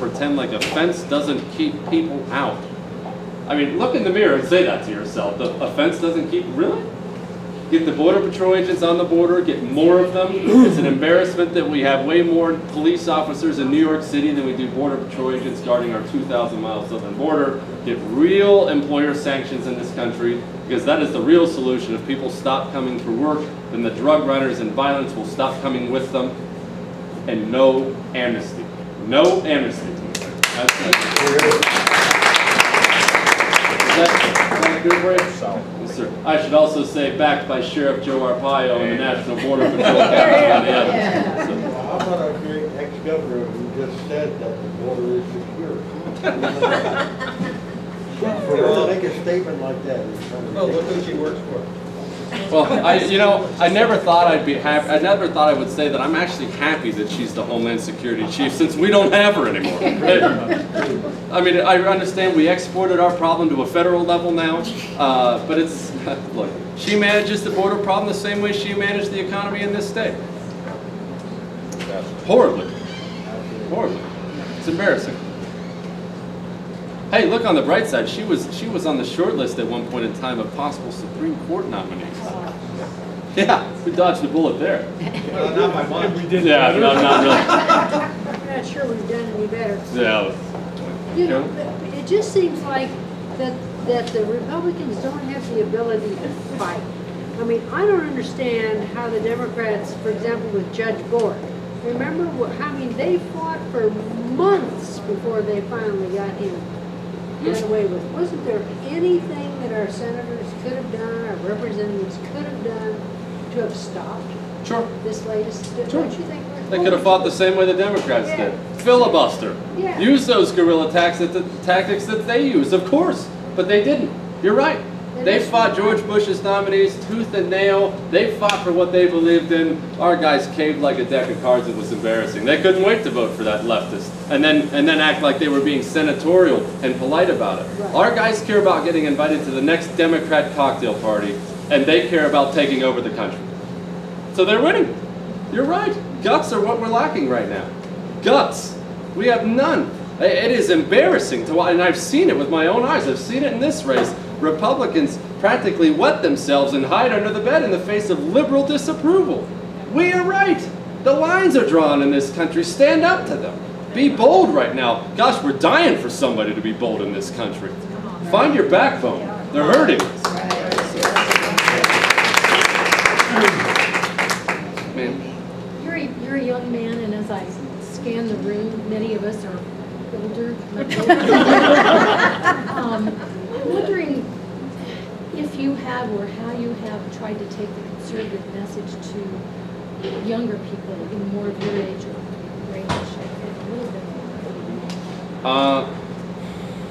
pretend like a fence doesn't keep people out. I mean, look in the mirror and say that to yourself. A fence doesn't keep, really? Get the Border Patrol agents on the border, get more of them. It's an embarrassment that we have way more police officers in New York City than we do Border Patrol agents guarding our 2,000-mile southern border. Get real employer sanctions in this country, because that is the real solution. If people stop coming for work, then the drug runners and violence will stop coming with them. And no amnesty. No amnesty. That's it. Is that good for you? Yes, sir. I should also say, backed by Sheriff Joe Arpaio and the National Border Patrol Captain on the other. How about our great ex-governor who just said that the border is secure? For her to make a statement like that. Oh, look who she works for. Well, I never thought I'd be happy. I never thought I would say that I'm actually happy that she's the Homeland Security Chief, since we don't have her anymore. I mean, I understand we exported our problem to a federal level now, but it's, look, she manages the border problem the same way she managed the economy in this state. Horribly. Horribly. It's embarrassing. Hey, look on the bright side. She was on the short list at one point in time of possible Supreme Court nominees. Yeah, we dodged a bullet there. Well, not by one. We did. Yeah, no, not really. I'm not sure we've done any better. Yeah. You know, it just seems like that the Republicans don't have the ability to fight. I mean, I don't understand how the Democrats, for example, with Judge Bork, remember, I mean, they fought for months before they finally got him done away with. Wasn't there anything that our senators could have done, our representatives could have done to have stopped this latest? Don't you think? They could have fought the same way the Democrats did. Filibuster. Yeah. Use those guerrilla tactics that they use, of course. But they didn't. You're right. They fought George Bush's nominees tooth and nail. They fought for what they believed in. Our guys caved like a deck of cards. It was embarrassing. They couldn't wait to vote for that leftist and then act like they were being senatorial and polite about it. Right. Our guys care about getting invited to the next Democrat cocktail party, and they care about taking over the country. So they're winning. You're right. Guts are what we're lacking right now. Guts. We have none. It is embarrassing to watch, and I've seen it with my own eyes. I've seen it in this race. Republicans practically wet themselves and hide under the bed in the face of liberal disapproval. We are right. The lines are drawn in this country. Stand up to them. Be bold right now. Gosh, we're dying for somebody to be bold in this country. Find your backbone. They're hurting us. Man. You're a young man, and as I scan the room, many of us are older. I'm wondering if you have, or how you have tried to take the conservative message to younger people in more of your age or range, a little bit more.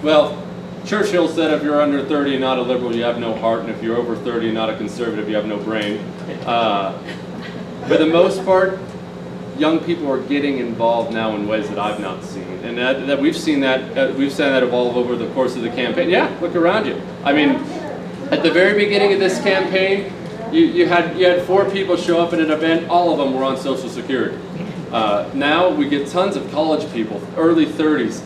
Well, Churchill said if you're under 30 and not a liberal, you have no heart, and if you're over 30 and not a conservative, you have no brain. For the most part, young people are getting involved now in ways that I've not seen, and that we've seen that evolve over the course of the campaign. Yeah, look around you. I mean, at the very beginning of this campaign, you had 4 people show up at an event. All of them were on Social Security. Now we get tons of college people, early 30s,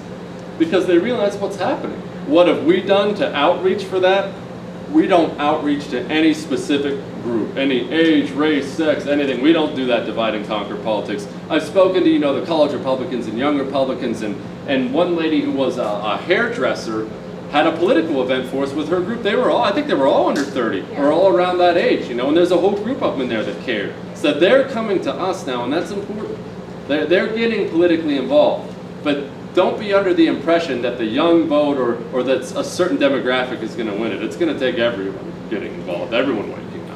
because they realize what's happening. What have we done to outreach for that? We don't outreach to any specific group, any age, race, sex, anything. We don't do that divide and conquer politics. I've spoken to, the college Republicans and young Republicans, and one lady who was a hairdresser had a political event for us with her group. I think they were all under 30, or all around that age, and there's a whole group of them in there that cared. So they're coming to us now, and that's important. They're getting politically involved. But don't be under the impression that the young vote or that a certain demographic is going to win it. It's going to take everyone getting involved, everyone waking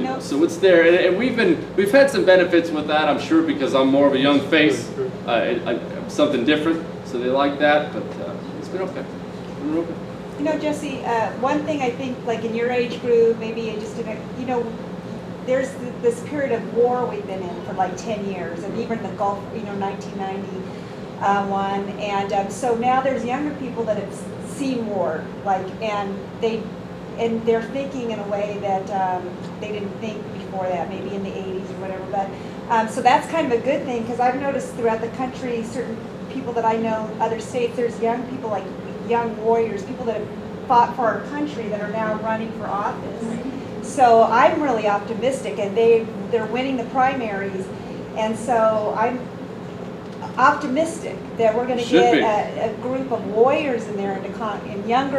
up. So it's there, and we've had some benefits with that, I'm sure, because I'm more of a young face, something different. So they like that, but it's been okay. Jesse, one thing I think, like in your age group, maybe just there's this period of war we've been in for like 10 years, and even the Gulf, 1991, and so now there's younger people that have seen war, and they're thinking in a way that they didn't think before that, maybe in the 80s or whatever. But so that's kind of a good thing, because I've noticed throughout the country certain people that I know, other states, there's young people like young warriors, people that have fought for our country that are now running for office. So I'm really optimistic, and they're winning the primaries, and so I'm optimistic that we're going to get a group of warriors in there, and young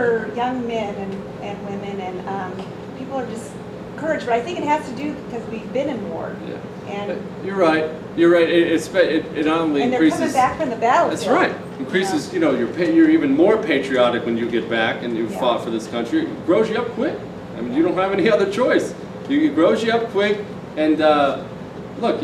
men and women, and people are just encouraged. But I think it has to do because we've been in war. Yeah. And you're right. You're right. It not only and increases. they're coming back from the battlefield. That's right. Increases. Yeah. You know, you're even more patriotic when you get back and you've Yeah. fought for this country. It grows you up quick. I mean, you don't have any other choice. It grows you up quick, and look,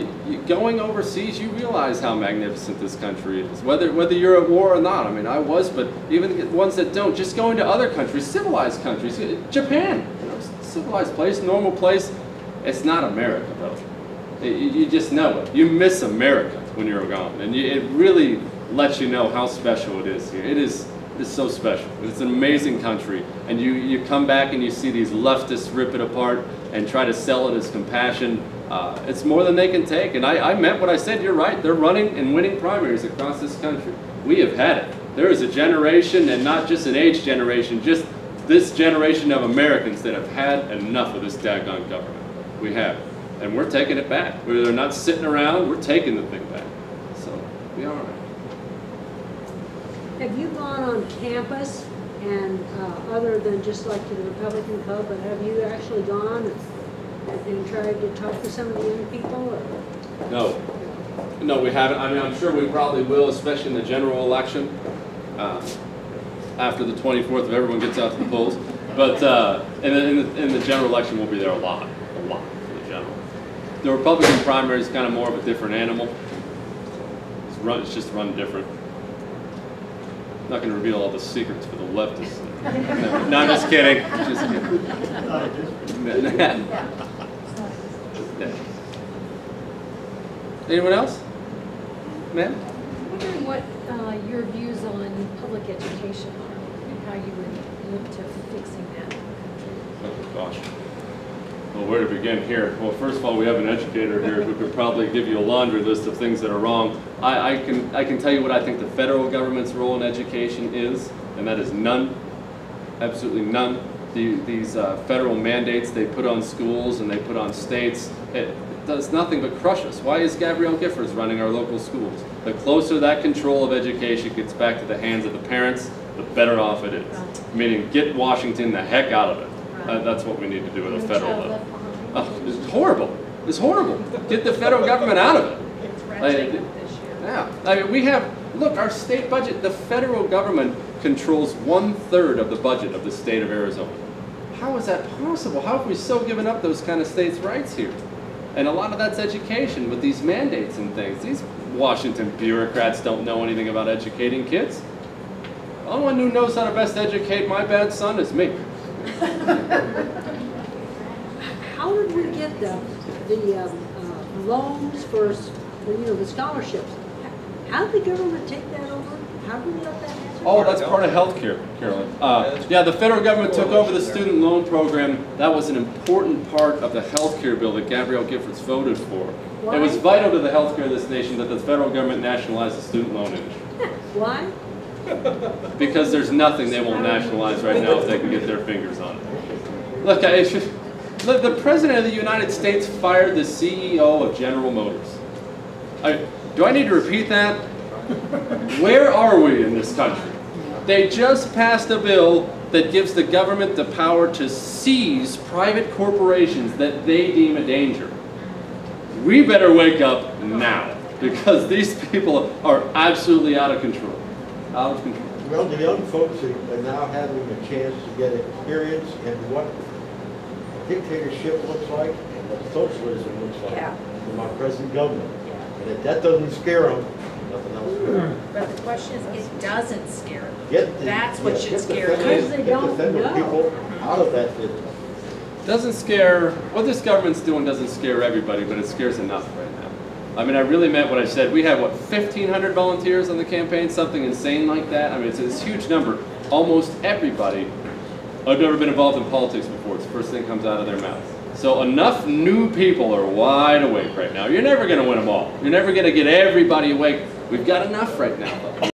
going overseas, you realize how magnificent this country is. Whether you're at war or not. I mean, I was, but even the ones that don't, just going to other countries, civilized countries, Japan, you know, civilized place, normal place. It's not America, though. You just know it. You miss America when you're gone, and it really lets you know how special it is here. It's so special. It's an amazing country, and you come back and you see these leftists rip it apart and try to sell it as compassion. It's more than they can take, and I meant what I said. You're right. They're running and winning primaries across this country. We have had it. There is a generation, and not just an age generation, just this generation of Americans that have had enough of this daggone government. We have. And we're taking it back. They're not sitting around, we're taking the thing back. So, we are all right. Have you gone on campus and other than just like to the Republican Club, but have you actually gone and tried to talk to some of the young people? Or? No. No, we haven't. I mean, I'm sure we probably will, especially in the general election. After the 24th, if everyone gets out to the polls. But in the general election, we'll be there a lot for the general. The Republican primary is kind of more of a different animal. It's just run different. I'm not going to reveal all the secrets for the leftists. No, I'm just kidding. Just kidding. Yeah. Anyone else? Ma'am? I'm wondering what your views on public education are and how you would look to fixing that. Oh gosh. Well, where to begin here? Well, first of all, we have an educator here who could probably give you a laundry list of things that are wrong. I can tell you what I think the federal government's role in education is, and that is none. Absolutely none. These federal mandates they put on schools and they put on states, it does nothing but crush us. Why is Gabrielle Giffords running our local schools? The closer that control of education gets back to the hands of the parents, the better off it is. Meaning, get Washington the heck out of it. That's what we need to do at a federal level. Oh, it's horrible. It's horrible. Get the federal government out of it. It's wretched this year. Yeah. I mean, we have, look, our state budget, the federal government controls 1/3 of the budget of the state of Arizona. How is that possible? How have we so given up those kind of states' rights here? And a lot of that's education with these mandates and things. These Washington bureaucrats don't know anything about educating kids. The only one who knows how to best educate my bad son is me. How did we get the loans for the scholarships? How did the government take that over? How did we let that happen? Oh, that's part of healthcare, Carolyn. Yeah, the federal government took over the student loan program. That was an important part of the healthcare bill that Gabrielle Giffords voted for. Why? It was vital to the healthcare of this nation that the federal government nationalize the student loan industry. Why? Because there's nothing they won't nationalize right now if they can get their fingers on it. Look, the President of the United States fired the CEO of General Motors. Do I need to repeat that? Where are we in this country? They just passed a bill that gives the government the power to seize private corporations that they deem a danger. We better wake up now, because these people are absolutely out of control. Out of control. Well, the young folks are now having a chance to get experience in what dictatorship looks like and what socialism looks like from our present government. And if that doesn't scare them, nothing else will. But the question is, it doesn't scare them. That's what should Get the scare federal- you. Because they Get the don't federal know. people out of that business. Doesn't scare, what this government's doing doesn't scare everybody, but it scares enough right now. I mean, I really meant what I said. We have, what, 1,500 volunteers on the campaign, something insane like that? I mean, it's a huge number. Almost everybody, I've never been involved in politics before. It's the first thing that comes out of their mouth. So enough new people are wide awake right now. You're never going to win them all. You're never going to get everybody awake. We've got enough right now.